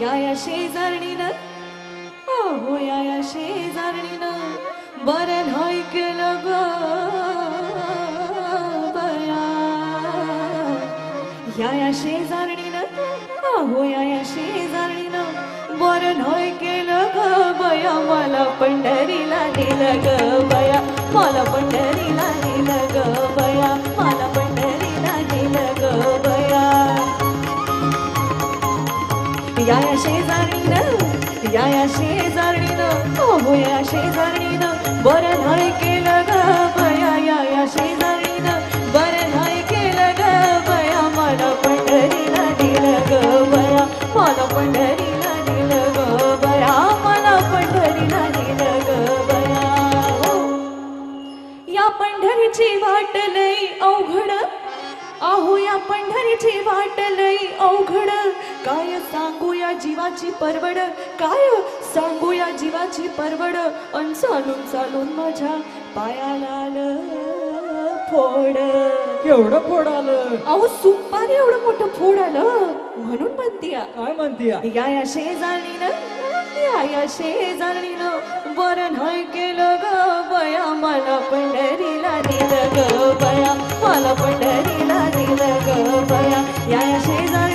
या शेजारणीनं अहो या शेजारणीनं बरं नाही केलं ग बया या शेजारणीनं अहो या शेजारणीनं बरं नाही केलं ग बया मला पंढरीला नेलं ग बया मला पंढरीला नेलं ग बया मला पंढरीला नेलं ग बया या शेजारणीनं हो या शेजारणीनं बरं नाही केलं ग बया या शेजारणीनं बरं नाही केलं ग बया मला पंढरीला नेलं ग बया मला पंढरीला नेलं ग बया मला पंढरीला नेलं ग बया या पंढरीची वाट लई अवघड अहो या पंढरीची वाट लई अवघड काय सांगू या जीवाची परवड काय सांगू या जीवाची परवड अन चालून चालून माझ्या पायाला आलं फोड केवढं फोड आलं अहो सुपारी एवढं मोठं फोड आलं म्हणून म्हणतीया काय म्हणतीया या शेजारणीनं या शेजारणीनं बरं नाही केलं ग बया मला पंढरीला नेलं ग बया मला पंढरीला नेलं ग बया या शेजारी